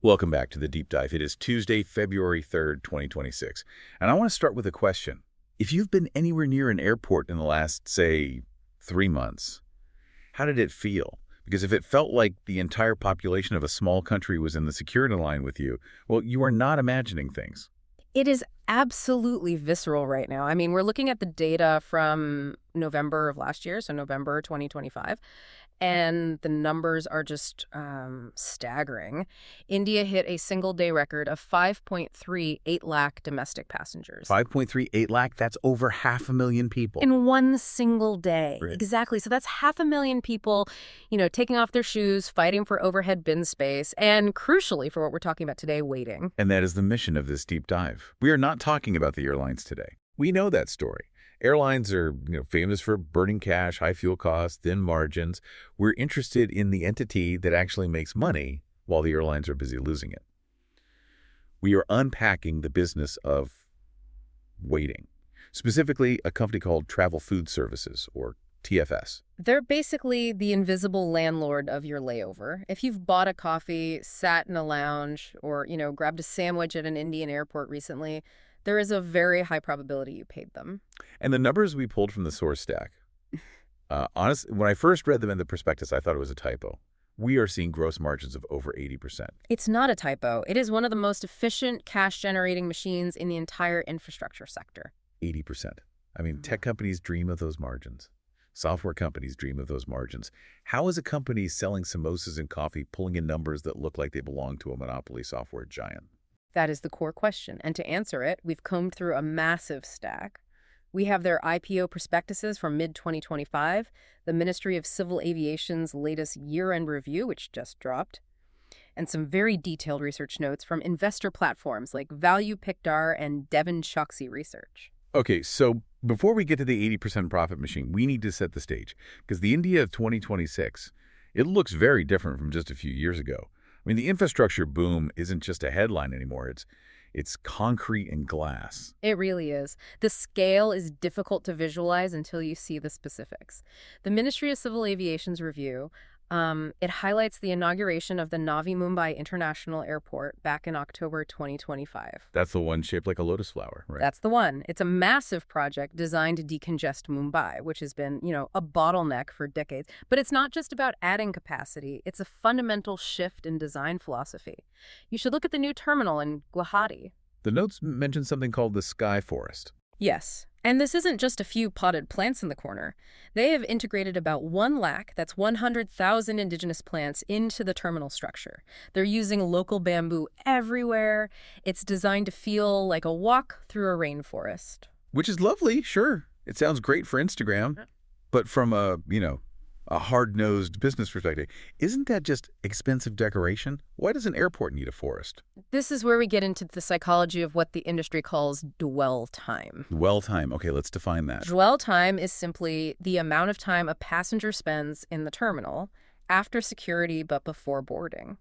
Welcome back to the Deep Dive. It is Tuesday, February 3rd, 2026. And I want to start with a question. If you've been anywhere near an airport in the last, say, 3 months, how did it feel? Because if it felt like the entire population of a small country was in the security line with you, well, you are not imagining things. It is absolutely visceral right now. I mean, we're looking at the data from November of last year, so November 2025, and the numbers are just staggering. India hit a single-day record of 5.38 lakh domestic passengers. 5.38 lakh, that's over 500,000 people. In one single day. Right. Exactly. So that's 500,000 people, taking off their shoes, fighting for overhead bin space, and crucially, for what we're talking about today, waiting. And that is the mission of this deep dive. We are not talking about the airlines today. We know that story. Airlines are famous for burning cash, high fuel costs, thin margins. We're interested in the entity that actually makes money while the airlines are busy losing it. We are unpacking the business of waiting, specifically a company called Travel Food Services, or TFS. They're basically the invisible landlord of your layover. If you've bought a coffee, sat in a lounge, or, grabbed a sandwich at an Indian airport recently, there is a very high probability you paid them. And the numbers we pulled from the source stack, honestly, when I first read them in the prospectus, I thought it was a typo. We are seeing gross margins of over 80%. It's not a typo. It is one of the most efficient cash-generating machines in the entire infrastructure sector. 80%. I mean, tech companies dream of those margins. Software companies dream of those margins. How is a company selling samosas and coffee pulling in numbers that look like they belong to a monopoly software giant? That is the core question. And to answer it, we've combed through a massive stack. We have their IPO prospectuses from mid-2025, the Ministry of Civil Aviation's latest year-end review, which just dropped, and some very detailed research notes from investor platforms like Value Pictar and Devon Choksey Research. Okay, so before we get to the 80% profit machine, we need to set the stage, because the India of 2026, it looks very different from just a few years ago. I mean, the infrastructure boom isn't just a headline anymore. It's concrete and glass. It really is. The scale is difficult to visualize until you see the specifics. The Ministry of Civil Aviation's review, it highlights the inauguration of the Navi Mumbai International Airport back in October 2025. That's the one shaped like a lotus flower, right? That's the one. It's a massive project designed to decongest Mumbai, which has been, a bottleneck for decades. But it's not just about adding capacity. It's a fundamental shift in design philosophy. You should look at the new terminal in Guwahati. The notes mention something called the Sky Forest. Yes. And this isn't just a few potted plants in the corner. They have integrated about 1 lakh, that's 100,000 indigenous plants, into the terminal structure. They're using local bamboo everywhere. It's designed to feel like a walk through a rainforest. Which is lovely, sure. It sounds great for Instagram. But from a hard-nosed business perspective, isn't that just expensive decoration? Why does an airport need a forest? This is where we get into the psychology of what the industry calls dwell time. Dwell time. Okay, let's define that. Dwell time is simply the amount of time a passenger spends in the terminal after security but before boarding.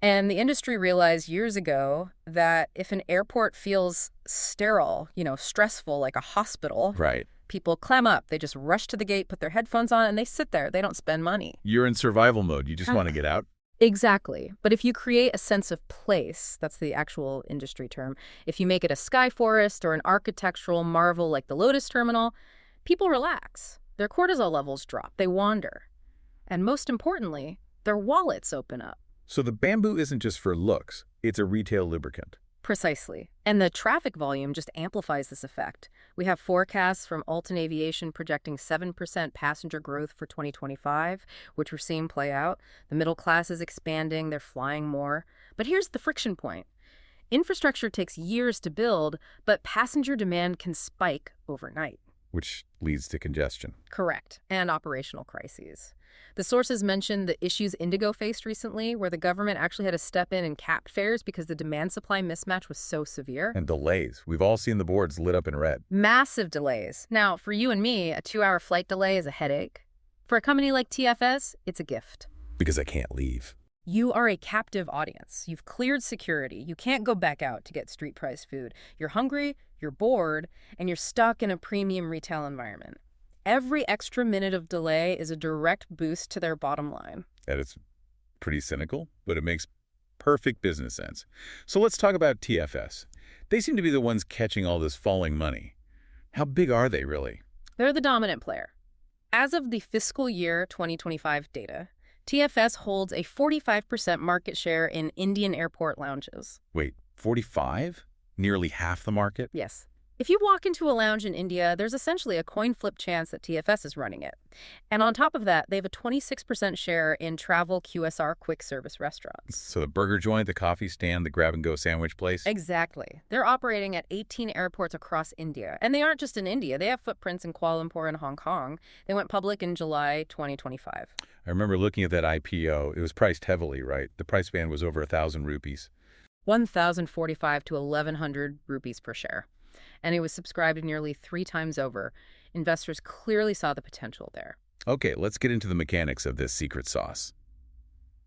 And the industry realized years ago that if an airport feels sterile, stressful like a hospital, Right. people clam up. They just rush to the gate, put their headphones on, and they sit there. They don't spend money. You're in survival mode. You just want to get out. Exactly. But if you create a sense of place, that's the actual industry term, if you make it a sky forest or an architectural marvel like the Lotus Terminal, people relax. Their cortisol levels drop. They wander. And most importantly, their wallets open up. So the bamboo isn't just for looks. It's a retail lubricant. Precisely. And the traffic volume just amplifies this effect. We have forecasts from Alton Aviation projecting 7% passenger growth for 2025, which we're seeing play out. The middle class is expanding. They're flying more. But here's the friction point. Infrastructure takes years to build, but passenger demand can spike overnight. Which leads to congestion. Correct. And operational crises. The sources mentioned the issues Indigo faced recently, where the government actually had to step in and cap fares because the demand-supply mismatch was so severe. And delays. We've all seen the boards lit up in red. Massive delays. Now, for you and me, a 2-hour flight delay is a headache. For a company like TFS, it's a gift. Because I can't leave. You are a captive audience. You've cleared security. You can't go back out to get street-priced food. You're hungry, you're bored, and you're stuck in a premium retail environment. Every extra minute of delay is a direct boost to their bottom line. And it's pretty cynical, but it makes Perfect business sense. So let's talk about TFS. They seem to be the ones catching all this falling money. How big are they, really? They're the dominant player. As of the fiscal year 2025 data, TFS holds a 45% market share in Indian airport lounges. Wait, 45? Nearly half the market? Yes. If you walk into a lounge in India, there's essentially a coin flip chance that TFS is running it. And on top of that, they have a 26% share in travel QSR quick service restaurants. So the burger joint, the coffee stand, the grab-and-go sandwich place? Exactly. They're operating at 18 airports across India. And they aren't just in India. They have footprints in Kuala Lumpur and Hong Kong. They went public in July 2025. I remember looking at that IPO. It was priced heavily, right? The price band was over 1,000 rupees. 1,045 to 1,100 rupees per share. And it was subscribed nearly 3 times over. Investors clearly saw the potential there. Okay, let's get into the mechanics of this secret sauce.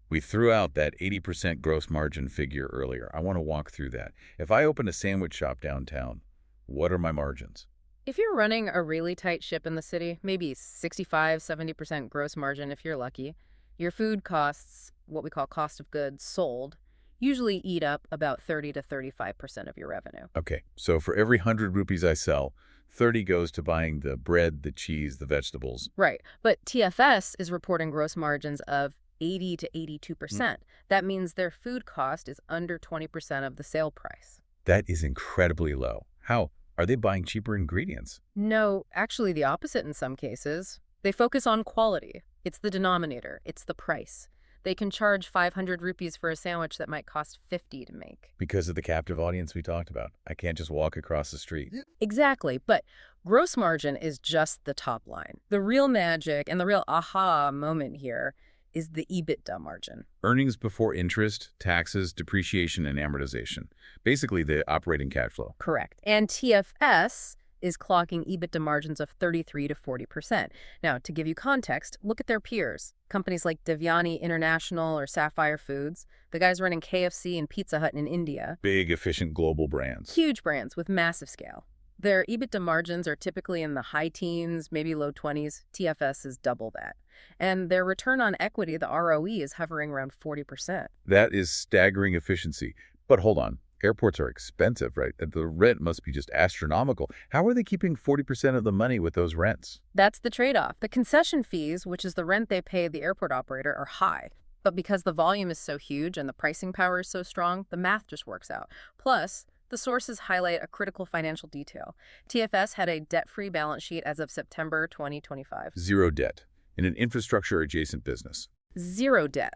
We threw out that 80% gross margin figure earlier. I want to walk through that. If I open a sandwich shop downtown, what are my margins? If you're running a really tight ship in the city, maybe 65–70% gross margin if you're lucky, your food costs, what we call cost of goods sold, usually eat up about 30 to 35% of your revenue. Okay, so for every 100 rupees I sell, 30 goes to buying the bread, the cheese, the vegetables. Right, but TFS is reporting gross margins of 80 to 82%. That means their food cost is under 20% of the sale price. That is incredibly low. How? Are they buying cheaper ingredients? No, actually the opposite in some cases. They focus on quality. It's the denominator. It's the price. They can charge 500 rupees for a sandwich that might cost 50 to make. Because of the captive audience we talked about. I can't just walk across the street. Exactly, but gross margin is just the top line. The real magic and the real aha moment here is the EBITDA margin. Earnings before interest, taxes, depreciation, and amortization. Basically, the operating cash flow. Correct. And TFS is clocking EBITDA margins of 33 to 40%. Now, to give you context, look at their peers. Companies like Devyani International or Sapphire Foods, the guys running KFC and Pizza Hut in India. Big, efficient global brands. Huge brands with massive scale. Their EBITDA margins are typically in the high teens, maybe low 20s. TFS is double that. And their return on equity, the ROE, is hovering around 40%. That is staggering efficiency. But hold on. Airports are expensive, right? The rent must be just astronomical. How are they keeping 40% of the money with those rents? That's the trade-off. The concession fees, which is the rent they pay the airport operator, are high. But because the volume is so huge and the pricing power is so strong, the math just works out. Plus, the sources highlight a critical financial detail. TFS had a debt-free balance sheet as of September 2025. Zero debt in an infrastructure-adjacent business. Zero debt.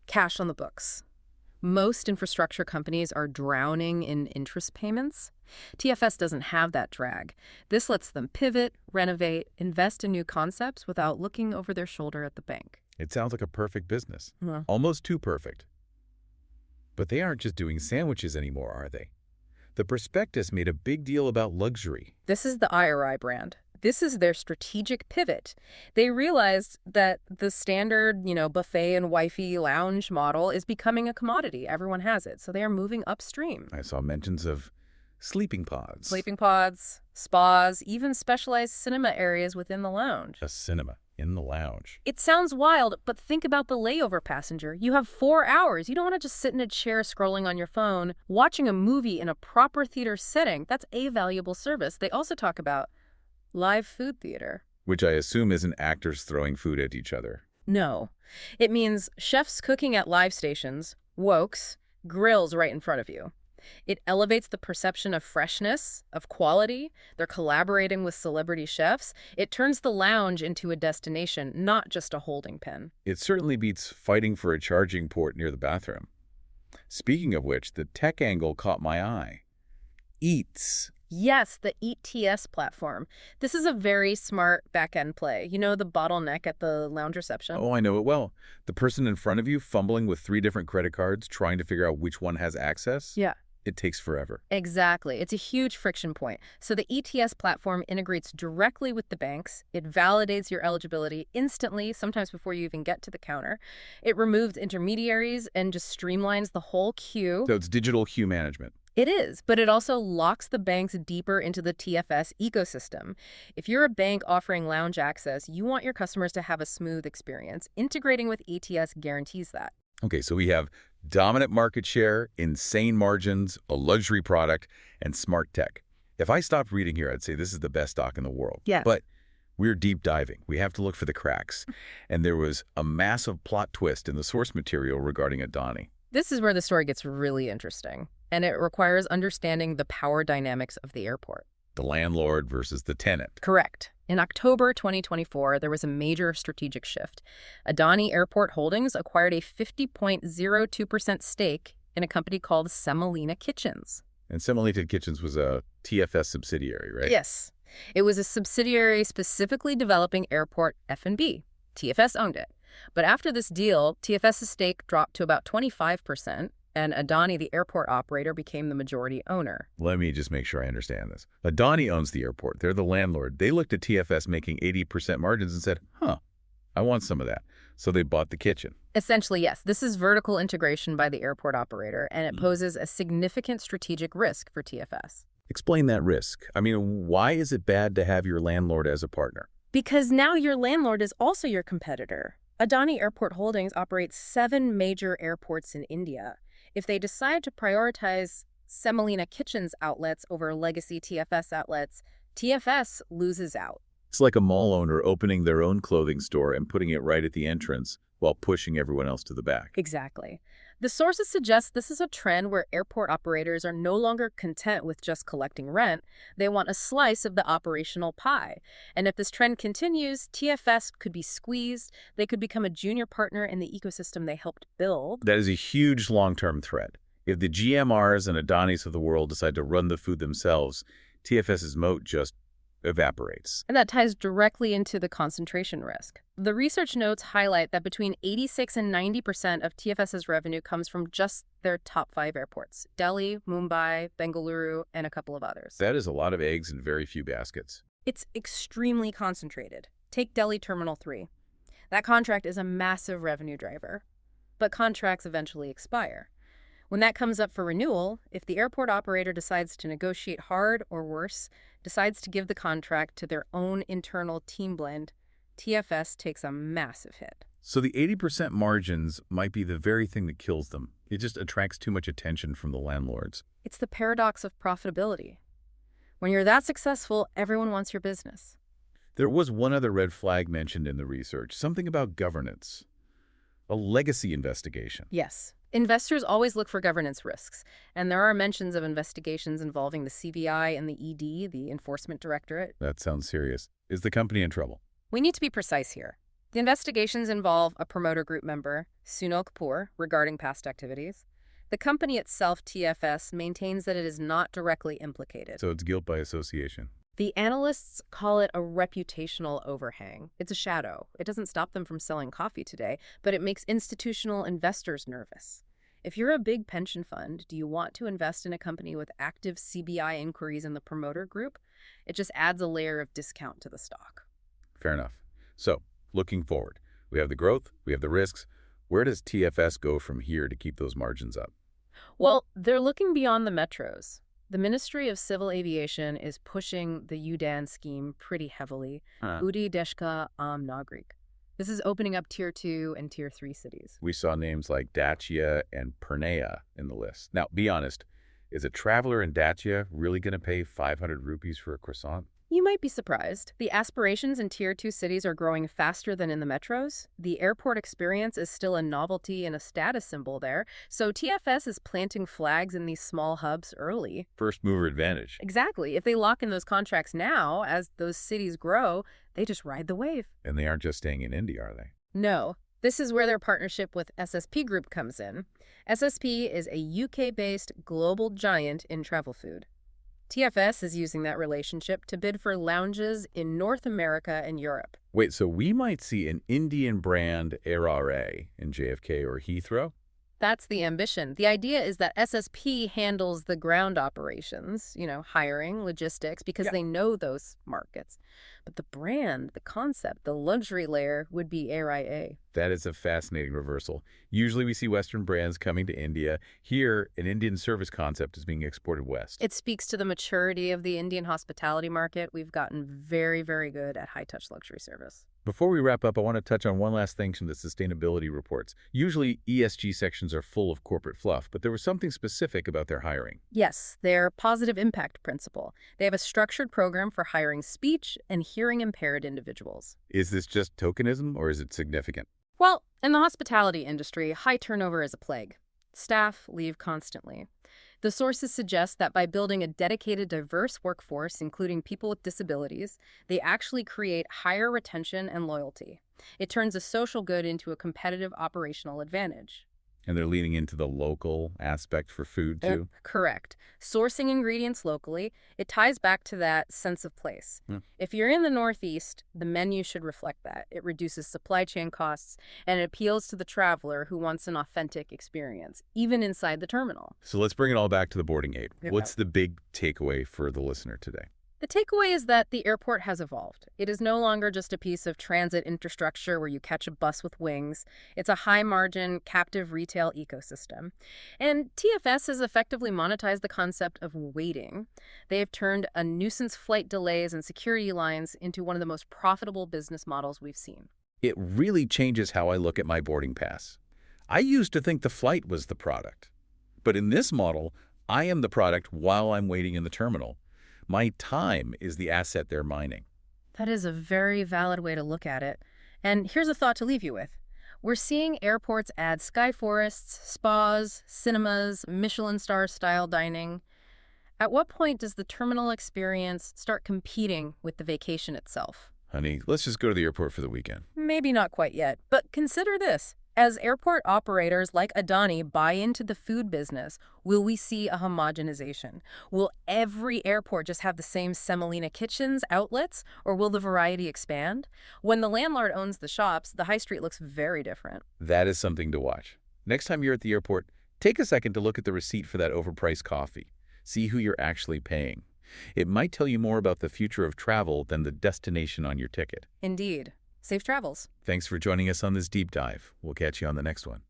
Cash on the books. Most infrastructure companies are drowning in interest payments. TFS doesn't have that drag. This lets them pivot, renovate, invest in new concepts without looking over their shoulder at the bank. It sounds like a perfect business. Yeah. Almost too perfect. But they aren't just doing sandwiches anymore, are they? The prospectus made a big deal about luxury. This is the IRI brand. This is their strategic pivot. They realized that the standard, buffet and wifey lounge model is becoming a commodity. Everyone has it. So they are moving upstream. I saw mentions of sleeping pods. Sleeping pods, spas, even specialized cinema areas within the lounge. A cinema in the lounge. It sounds wild, but think about the layover passenger. You have 4 hours. You don't want to just sit in a chair scrolling on your phone, watching a movie in a proper theater setting. That's a valuable service. They also talk about live food theater. Which I assume isn't actors throwing food at each other. No. It means chefs cooking at live stations, wokes, grills right in front of you. It elevates the perception of freshness, of quality. They're collaborating with celebrity chefs. It turns the lounge into a destination, not just a holding pen. It certainly beats fighting for a charging port near the bathroom. Speaking of which, the tech angle caught my eye. Eats. Yes, the ETS platform. This is a very smart back-end play. You know the bottleneck at the lounge reception? Oh, I know it well. The person in front of you fumbling with 3 different credit cards, trying to figure out which one has access? Yeah. It takes forever. Exactly. It's a huge friction point. So the ETS platform integrates directly with the banks. It validates your eligibility instantly, sometimes before you even get to the counter. It removes intermediaries and just streamlines the whole queue. So it's digital queue management. It is, but it also locks the banks deeper into the TFS ecosystem. If you're a bank offering lounge access, you want your customers to have a smooth experience. Integrating with ETS guarantees that. Okay, so we have Dominant market share, insane margins, a luxury product, and smart tech. If I stopped reading here, I'd say this is the best stock in the world. Yeah. But we're deep diving. We have to look for the cracks. And there was a massive plot twist in the source material regarding Adani. This is where the story gets really interesting, and it requires understanding the power dynamics of the airport. The landlord versus the tenant. Correct. In October 2024, there was a major strategic shift. Adani Airport Holdings acquired a 50.02% stake in a company called Semolina Kitchens. And Semolina Kitchens was a TFS subsidiary, right? Yes. It was a subsidiary specifically developing airport F&B. TFS owned it. But after this deal, TFS's stake dropped to about 25%, and Adani, the airport operator, became the majority owner. Let me just make sure I understand this. Adani owns the airport. They're the landlord. They looked at TFS making 80% margins and said, I want some of that. So they bought the kitchen. Essentially, yes. This is vertical integration by the airport operator, and it poses a significant strategic risk for TFS. Explain that risk. I mean, why is it bad to have your landlord as a partner? Because now your landlord is also your competitor. Adani Airport Holdings operates 7 major airports in India. If they decide to prioritize Semolina Kitchens outlets over legacy TFS outlets, TFS loses out. It's like a mall owner opening their own clothing store and putting it right at the entrance while pushing everyone else to the back. Exactly. The sources suggest this is a trend where airport operators are no longer content with just collecting rent. They want a slice of the operational pie. And if this trend continues, TFS could be squeezed. They could become a junior partner in the ecosystem they helped build. That is a huge long-term threat. If the GMRs and Adanis of the world decide to run the food themselves, TFS's moat just evaporates. And that ties directly into the concentration risk. The research notes highlight that between 86 and 90% of TFS's revenue comes from just their top 5 airports: Delhi, Mumbai, Bengaluru, and a couple of others. That is a lot of eggs in very few baskets. It's extremely concentrated. Take Delhi Terminal 3. That contract is a massive revenue driver, but contracts eventually expire. When that comes up for renewal, if the airport operator decides to negotiate hard or worse, decides to give the contract to their own internal team blend, TFS takes a massive hit. So the 80% margins might be the very thing that kills them. It just attracts too much attention from the landlords. It's the paradox of profitability. When you're that successful, everyone wants your business. There was one other red flag mentioned in the research, something about governance. A legacy investigation. Yes. Investors always look for governance risks, and there are mentions of investigations involving the CBI and the ED, the Enforcement Directorate. That sounds serious. Is the company in trouble? We need to be precise here. The investigations involve a promoter group member, Sunil Kapoor, regarding past activities. The company itself, TFS, maintains that it is not directly implicated. So it's guilt by association. The analysts call it a reputational overhang. It's a shadow. It doesn't stop them from selling coffee today, but it makes institutional investors nervous. If you're a big pension fund, do you want to invest in a company with active CBI inquiries in the promoter group? It just adds a layer of discount to the stock. Fair enough. So, looking forward, we have the growth, we have the risks. Where does TFS go from here to keep those margins up? Well, they're looking beyond the metros. The Ministry of Civil Aviation is pushing the UDAN scheme pretty heavily. Udi Deshka Am Nagrik. This is opening up Tier 2 and Tier 3 cities. We saw names like Dacia and Purnea in the list. Now, be honest, is a traveler in Dacia really going to pay 500 rupees for a croissant? You might be surprised. The aspirations in Tier 2 cities are growing faster than in the metros. The airport experience is still a novelty and a status symbol there, so TFS is planting flags in these small hubs early. First mover advantage. Exactly. If they lock in those contracts now, as those cities grow, they just ride the wave. And they aren't just staying in India, are they? No. This is where their partnership with SSP Group comes in. SSP is a UK-based global giant in travel food. TFS is using that relationship to bid for lounges in North America and Europe. Wait, so we might see an Indian brand ARA in JFK or Heathrow? That's the ambition. The idea is that SSP handles the ground operations, hiring, logistics, because they know those markets. But the brand, the concept, the luxury layer would be AIA. That is a fascinating reversal. Usually we see Western brands coming to India. Here, an Indian service concept is being exported west. It speaks to the maturity of the Indian hospitality market. We've gotten very, very good at high-touch luxury service. Before we wrap up, I want to touch on one last thing from the sustainability reports. Usually, ESG sections are full of corporate fluff, but there was something specific about their hiring. Yes, their positive impact principle. They have a structured program for hiring speech and hearing impaired individuals. Is this just tokenism, or is it significant? Well, in the hospitality industry, high turnover is a plague. Staff leave constantly. The sources suggest that by building a dedicated, diverse workforce, including people with disabilities, they actually create higher retention and loyalty. It turns a social good into a competitive operational advantage. And they're leaning into the local aspect for food, too? Correct. Sourcing ingredients locally, it ties back to that sense of place. Hmm. If you're in the Northeast, the menu should reflect that. It reduces supply chain costs and it appeals to the traveler who wants an authentic experience, even inside the terminal. So let's bring it all back to the boarding aid. Yep. What's the big takeaway for the listener today? The takeaway is that the airport has evolved. It is no longer just a piece of transit infrastructure where you catch a bus with wings. It's a high-margin, captive retail ecosystem. And TFS has effectively monetized the concept of waiting. They have turned a nuisance flight delays and security lines into one of the most profitable business models we've seen. It really changes how I look at my boarding pass. I used to think the flight was the product. But in this model, I am the product while I'm waiting in the terminal. My time is the asset they're mining. That is a very valid way to look at it. And here's a thought to leave you with. We're seeing airports add sky forests, spas, cinemas, Michelin star-style dining. At what point does the terminal experience start competing with the vacation itself? Honey, let's just go to the airport for the weekend. Maybe not quite yet, but consider this. As airport operators like Adani buy into the food business, will we see a homogenization? Will every airport just have the same semolina kitchens, outlets, or will the variety expand? When the landlord owns the shops, the high street looks very different. That is something to watch. Next time you're at the airport, take a second to look at the receipt for that overpriced coffee. See who you're actually paying. It might tell you more about the future of travel than the destination on your ticket. Indeed. Safe travels. Thanks for joining us on this deep dive. We'll catch you on the next one.